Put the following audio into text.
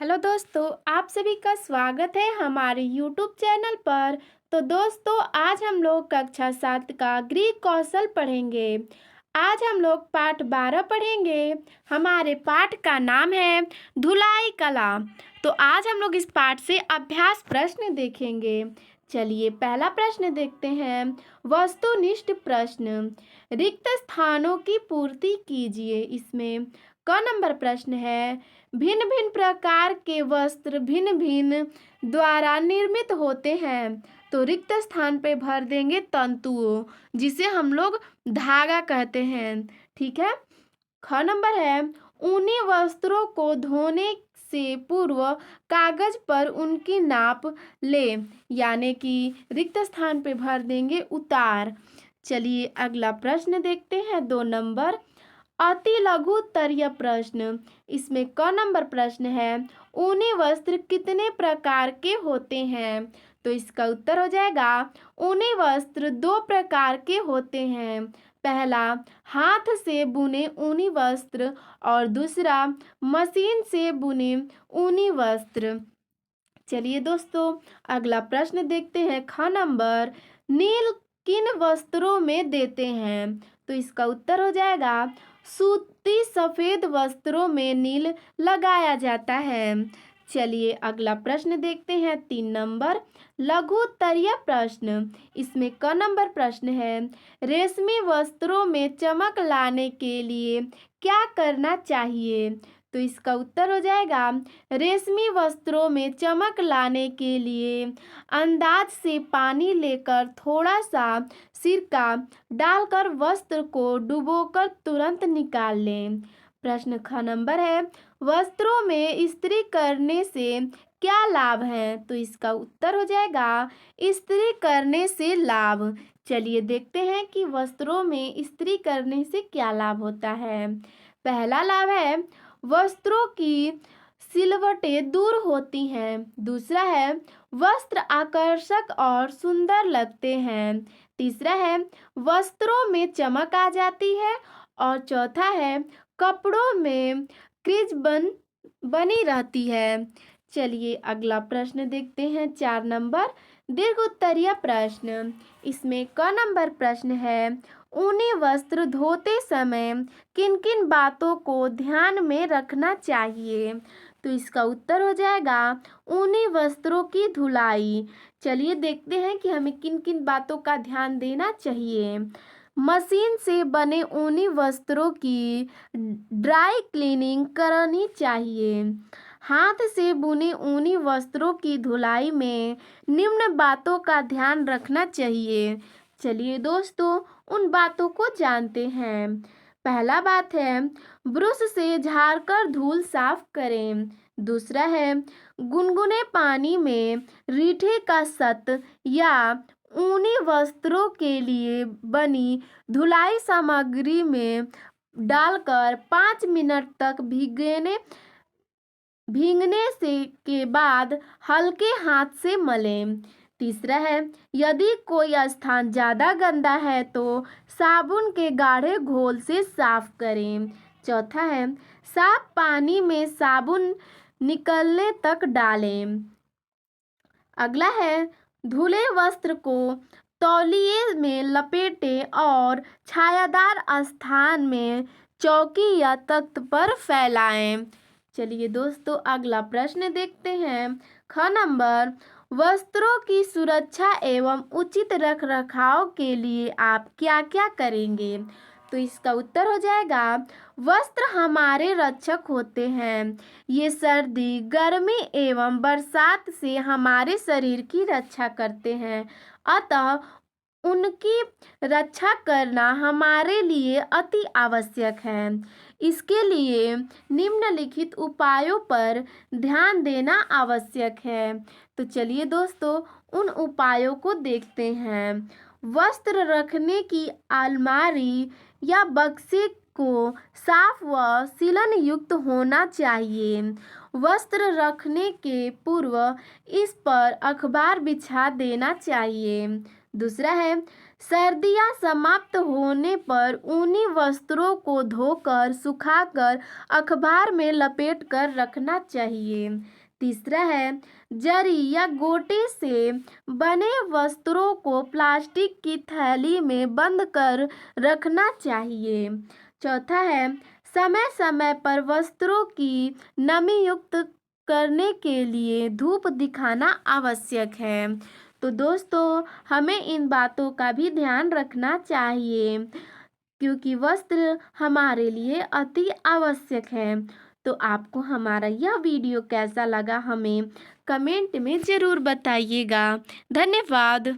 Hello दोस्तों, आप सभी का स्वागत है हमारे यूट्यूब चैनल पर। तो दोस्तों, आज हम लोग कक्षा 7 का गृह कौशल पढ़ेंगे। आज हम लोग पाठ 12 पढ़ेंगे। हमारे पाठ का नाम है धुलाई कला। तो आज हम लोग इस पाठ से अभ्यास प्रश्न देखेंगे। चलिए पहला प्रश्न देखते हैं। वस्तुनिष्ठ प्रश्न। रिक्त स्थानों की पूर्ति कीजिए। इसमें क नंबर प्रश्न है, भिन्न भिन्न प्रकार के वस्त्र भिन्न भिन्न द्वारा निर्मित होते हैं। तो रिक्त स्थान पे भर देंगे तंतुओं, जिसे हम लोग धागा कहते हैं। ठीक है। ख नंबर है, ऊनी वस्त्रों को धोने से पूर्व कागज पर उनकी नाप ले, यानी कि रिक्त स्थान पे भर देंगे उतार। चलिए अगला प्रश्न देखते हैं। 2 नंबर अति लघु उत्तरीय प्रश्न। इसमें क नंबर प्रश्न है, ऊनी वस्त्र कितने प्रकार के होते हैं। तो इसका उत्तर हो जाएगा, ऊनी वस्त्र 2 प्रकार के होते हैं। पहला हाथ से बुने ऊनी वस्त्र और दूसरा मशीन से बुने ऊनी वस्त्र। चलिए दोस्तों अगला प्रश्न देखते हैं। ख नंबर नील किन वस्त्रों में देते हैं। तो इसका उत्तर हो जाएगा, सूती सफेद वस्त्रों में नील लगाया जाता है। चलिए अगला प्रश्न देखते हैं। 3 नंबर लघु उत्तरीय प्रश्न। इसमें क नंबर प्रश्न है, रेशमी वस्त्रों में चमक लाने के लिए क्या करना चाहिए। तो इसका उत्तर हो जाएगा, रेशमी वस्त्रों में चमक लाने के लिए अंदाज से पानी लेकर थोड़ा सा सिरका डालकर वस्त्र को डुबोकर तुरंत निकाल लें। प्रश्न ख नंबर है, वस्त्रों में इस्त्री करने से क्या लाभ है। तो इसका उत्तर हो जाएगा, इस्त्री करने से लाभ। चलिए देखते हैं कि वस्त्रों में इस्त्री करने से क्या लाभ होता है। पहला लाभ है, वस्त्रों की सिलवटें दूर होती हैं। दूसरा है, वस्त्र आकर्षक और सुंदर लगते हैं। तीसरा है, वस्त्रों में चमक आ जाती है। और चौथा है, कपड़ों में क्रीज बनी रहती है। चलिए अगला प्रश्न देखते हैं। 4 नंबर दीर्घ उत्तरीय प्रश्न। इसमें क नंबर प्रश्न है, ऊनी वस्त्र धोते समय किन किन बातों को ध्यान में रखना चाहिए। तो इसका उत्तर हो जाएगा, ऊनी वस्त्रों की धुलाई। चलिए देखते हैं कि हमें किन किन बातों का ध्यान देना चाहिए। मशीन से बने ऊनी वस्त्रों की ड्राई क्लीनिंग करनी चाहिए। हाथ से बुने ऊनी वस्त्रों की धुलाई में निम्न बातों का ध्यान रखना चाहिए। चलिए दोस्तों उन बातों को जानते हैं। पहला बात है, ब्रश से झाड़कर धूल साफ करें। दूसरा है, गुनगुने पानी में रीठे का सत या ऊनी वस्त्रों के लिए बनी धुलाई सामग्री में डालकर 5 मिनट तक भीगने से के बाद हल्के हाथ से मलें। तीसरा है, यदि कोई स्थान ज़्यादा गंदा है तो साबुन के गाढ़े घोल से साफ करें। चौथा है, साफ पानी में साबुन निकलने तक डालें। अगला है, धुले वस्त्र को तौलिए में लपेटें और छायादार स्थान में चौकी या तख्त पर फैलाएं। चलिए दोस्तों अगला प्रश्न देखते हैं। ख नंबर, वस्त्रों की सुरक्षा एवं उचित रखरखाव के लिए आप क्या क्या करेंगे। तो इसका उत्तर हो जाएगा, वस्त्र हमारे रक्षक होते हैं। ये सर्दी गर्मी एवं बरसात से हमारे शरीर की रक्षा करते हैं, अतः उनकी रक्षा करना हमारे लिए अति आवश्यक है। इसके लिए निम्नलिखित उपायों पर ध्यान देना आवश्यक है। तो चलिए दोस्तों उन उपायों को देखते हैं। वस्त्र रखने की अलमारी या बक्से को साफ व सीलन युक्त होना चाहिए। वस्त्र रखने के पूर्व इस पर अखबार बिछा देना चाहिए। दूसरा है, सर्दियाँ समाप्त होने पर ऊनी वस्त्रों को धोकर सुखाकर अखबार में लपेट कर रखना चाहिए। तीसरा है, जरी या गोटे से बने वस्त्रों को प्लास्टिक की थैली में बंद कर रखना चाहिए। चौथा है, समय समय पर वस्त्रों की नमी युक्त करने के लिए धूप दिखाना आवश्यक है। तो दोस्तों, हमें इन बातों का भी ध्यान रखना चाहिए क्योंकि वस्त्र हमारे लिए अति आवश्यक है। तो आपको हमारा यह वीडियो कैसा लगा हमें कमेंट में ज़रूर बताइएगा। धन्यवाद।